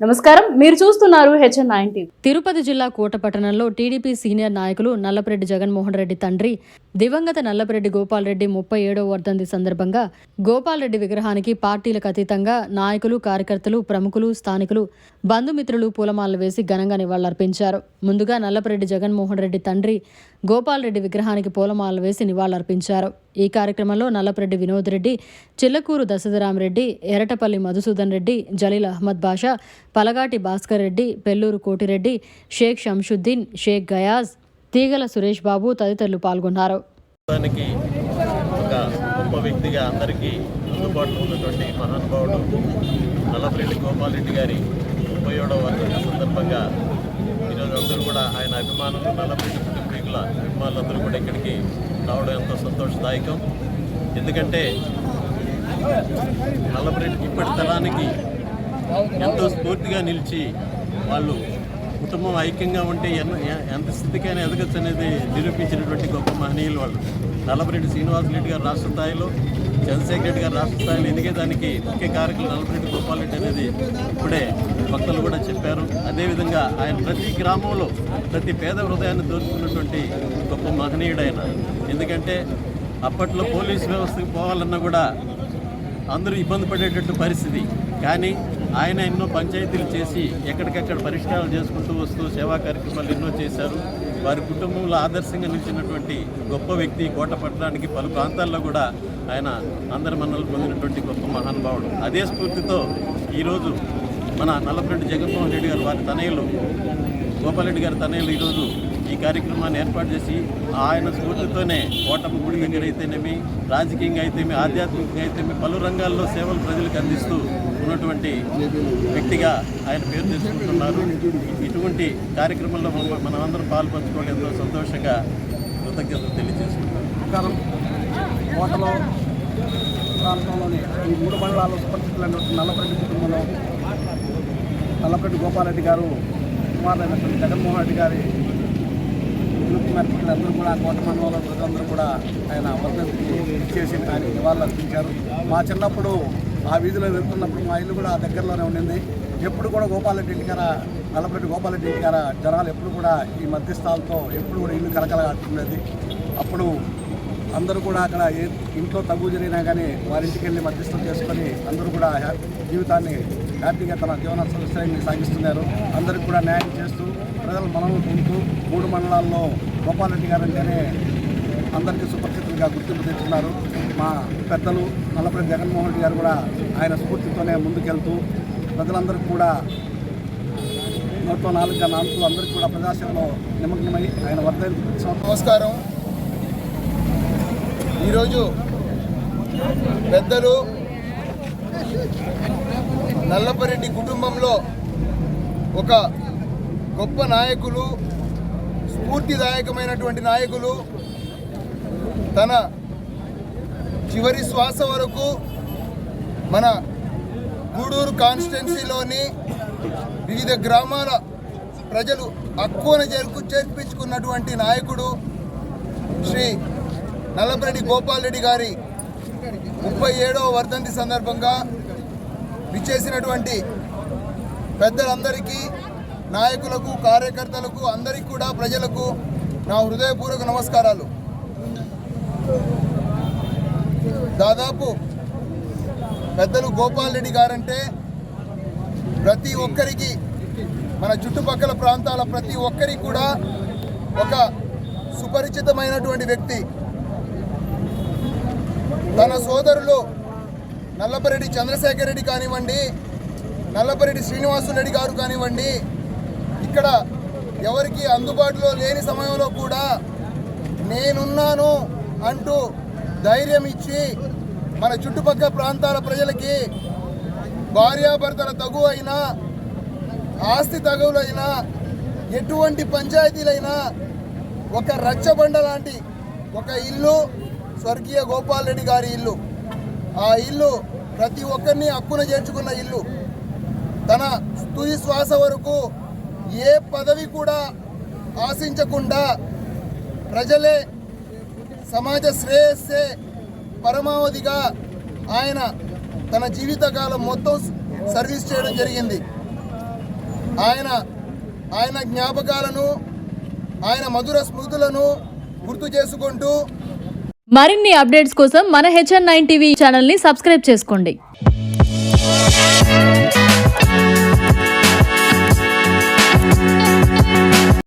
నమస్కారం, మీరు చూస్తున్నారు HN9 తిరుపతి జిల్లా కోటపట్టణంలో టీడీపీ సీనియర్ నాయకులు నల్లపరెడ్డి జగన్మోహన్ రెడ్డి తండ్రి దివంగత నల్లపరెడ్డి గోపాల్ రెడ్డి 37వ వర్ధంతి సందర్భంగా గోపాల్ రెడ్డి విగ్రహానికి పార్టీలకు అతీతంగా నాయకులు, కార్యకర్తలు, ప్రముఖులు, స్థానికులు, బంధుమిత్రులు పూలమాలలు వేసి ఘనంగా నివాళులర్పించారు. ముందుగా నల్లపరెడ్డి జగన్మోహన్ రెడ్డి తండ్రి గోపాల్ రెడ్డి విగ్రహానికి పూలమాలలు వేసి నివాళులర్పించారు. ఈ కార్యక్రమంలో నల్లపరెడ్డి వినోద్ రెడ్డి, చిల్లకూరు దశరథరామరెడ్డి, ఎరటపల్లి మధుసూదన్ రెడ్డి, జలీల్ అహ్మద్ బాషా, పలగాటి భాస్కర్ రెడ్డి, పెల్లూరు కోటిరెడ్డి, షేక్ షంషుద్దీన్, షేక్ గయాజ్, తీగల సురేష్ బాబు తదితరులు పాల్గొన్నారు. ఒక గొప్ప వ్యక్తిగా అందరికీ అందుబాటులో ఉన్నటువంటి మహానుభావుడు నల్లపరెడ్డి గోపాల్ రెడ్డి గారి 37వ వర్ధంతి సందర్భంగా ఈరోజు అందరూ కూడా ఆయన అభిమానులు, నల్లపరెడ్డి కుటుంబీకుల అభిమానులందరూ కూడా ఇక్కడికి రావడం ఎంతో సంతోషదాయకం. ఎందుకంటే నల్లపరెడ్డి ఇప్పటి తరానికి ఎంతో స్ఫూర్తిగా నిలిచి వాళ్ళు కుటుంబం ఐక్యంగా ఉంటే ఎంత స్థితికైనా ఎదగచ్చు అనేది నిరూపించినటువంటి గొప్ప మహనీయులు వాళ్ళు. నల్లపరెడ్డి శ్రీనివాసరెడ్డి గారు రాష్ట్ర స్థాయిలో, చంద్రశేఖర్ రెడ్డి గారు రాష్ట్ర స్థాయిలో ఎదిగేదానికి ముఖ్య కారకులు నల్లపరెడ్డి గోపాల్ రెడ్డి అనేది ఇప్పుడే వక్తలు కూడా చెప్పారు. అదేవిధంగా ఆయన ప్రతి గ్రామంలో ప్రతి పేద హృదయాన్ని దోచుకున్నటువంటి గొప్ప మహనీయుడు ఆయన. ఎందుకంటే అప్పట్లో పోలీసు వ్యవస్థకు పోవాలన్నా కూడా అందరూ ఇబ్బంది పడేటట్టు పరిస్థితి. కానీ ఆయన ఎన్నో పంచాయతీలు చేసి ఎక్కడికెక్కడ పరిష్కారాలు చేసుకుంటూ వస్తూ సేవా కార్యక్రమాలు ఎన్నో చేశారు. వారి కుటుంబంలో ఆదర్శంగా నిలిచినటువంటి గొప్ప వ్యక్తి. కోటపట్టణానికి పలు ప్రాంతాల్లో కూడా ఆయన అందరి మన్నలు పొందినటువంటి గొప్ప మహానుభావుడు. అదే స్ఫూర్తితో ఈరోజు మన నల్లపరెడ్డి జగన్మోహన్ రెడ్డి గారు వారి తనయులు గోపాల్ రెడ్డి గారి తనయులు ఈరోజు ఈ కార్యక్రమాన్ని ఏర్పాటు చేసి ఆయన స్ఫూర్తితోనే కోటమ్మ గుడి దగ్గర అయితేనేమి, రాజకీయంగా అయితేమి, ఆధ్యాత్మికంగా అయితేమి పలు రంగాల్లో సేవలు ప్రజలకు అందిస్తూ ఉన్నటువంటి వ్యక్తిగా ఆయన పేరు తెచ్చుకుంటున్నారు. ఇటువంటి కార్యక్రమంలో మనమందరం పాల్పంచుకోవడం ఎంతో సంతోషంగా కృతజ్ఞతలు తెలియజేసుకుంటున్నాం. కోటలో ప్రాంతంలోని ఈ 3 మండలాల్లో సుపరిచితులైనటువంటి నల్లపరెడ్డి కుటుంబంలో నల్లపరెడ్డి గోపాల్ రెడ్డి గారు కుమారులైనటువంటి జగన్మోహన్ రెడ్డి గారి అందరూ కూడా కోట మండలంలో ప్రజలందరూ కూడా ఆయన వర్ధంతికి ఇచ్చేసి ఆయన నివాళులు అర్పించారు. మా చిన్నప్పుడు ఆ వీధిలో వెళ్తున్నప్పుడు మా ఇల్లు కూడా దగ్గరలోనే ఉండింది. ఎప్పుడు కూడా గోపాల్ రెడ్డి ఇంటికార, నల్లపరెడ్డి గోపాల్ రెడ్డి ఇంటికార జనాలు ఎప్పుడు కూడా ఈ మధ్యస్థాలతో ఎప్పుడు కూడా ఇల్లు కలకలగాడుతుండేది. అప్పుడు అందరూ కూడా అక్కడ ఇంట్లో తగ్గు జరిగినా కానీ వారింటికి వెళ్ళి మధ్యస్థం చేసుకొని అందరూ కూడా జీవితాన్ని హ్యాపీగా తన జీవన సంస్థని సాగిస్తున్నారు. అందరికీ కూడా న్యాయం చేస్తూ ప్రజలు మనము పొందుతూ 3 మండలాల్లో గోపాల్ రెడ్డి గారు అంటేనే అందరికీ సుపరిచితులుగా గుర్తింపు తెచ్చున్నారు. మా పెద్దలు నల్లపరెడ్డి జగన్మోహన్ రెడ్డి గారు కూడా ఆయన స్ఫూర్తితోనే ముందుకెళ్తూ ప్రజలందరికీ కూడా 104గా నాలుగు అందరికీ కూడా ప్రజాసేవలో నిమగ్నమై ఆయన వర్ధంతి. నమస్కారం. ఈరోజు పెద్దలు నల్లపరెడ్డి కుటుంబంలో ఒక గొప్ప నాయకులు, స్ఫూర్తిదాయకమైనటువంటి నాయకులు తన చివరి శ్వాస వరకు మన గూడూరు కాన్స్టిట్యున్సీలోని వివిధ గ్రామాల ప్రజలు హక్కున చేర్పించుకున్నటువంటి నాయకుడు శ్రీ నల్లపరెడ్డి గోపాల్ రెడ్డి గారి 37వ వర్ధంతి సందర్భంగా విచ్చేసినటువంటి పెద్దలందరికీ, నాయకులకు, కార్యకర్తలకు, అందరికీ కూడా ప్రజలకు నా హృదయపూర్వక నమస్కారాలు. దాదాపు పెద్దలు గోపాల్ రెడ్డి గారంటే ప్రతి ఒక్కరికి, మన చుట్టుపక్కల ప్రాంతాల ప్రతి ఒక్కరికి కూడా ఒక సుపరిచితమైనటువంటి వ్యక్తి. తన సోదరులు నల్లపరెడ్డి చంద్రశేఖర్ రెడ్డి కానివ్వండి, నల్లపరెడ్డి శ్రీనివాసరెడ్డి గారు కానివ్వండి, ఇక్కడ ఎవరికి అందుబాటులో లేని సమయంలో కూడా నేనున్నాను అంటూ ధైర్యం ఇచ్చి మన చుట్టుపక్కల ప్రాంతాల ప్రజలకి భార్యాభర్తల తగువ అయినా, ఆస్తి తగువులైనా, ఎటువంటి పంచాయతీలైనా ఒక రచ్చబండ లాంటి ఒక ఇల్లు స్వర్గీయ గోపాల్ రెడ్డి గారి ఇల్లు. ఆ ఇల్లు ప్రతి ఒక్కరిని హక్కున చేర్చుకున్న ఇల్లు. తన తుది శ్వాస వరకు ఏ పదవి కూడా ఆశించకుండా ప్రజలే, సమాజ శ్రేయస్సే పరమావధిగా ఆయన తన జీవితకాలం మొత్తం సర్వీస్ చేయడం జరిగింది. ఆయన జ్ఞాపకాలను, ఆయన మధుర స్మృతులను గుర్తు చేసుకుంటూ మరిన్ని అప్డేట్స్ కోసం మన HN9 టీవీ ఛానల్ని సబ్స్క్రైబ్ చేసుకోండి.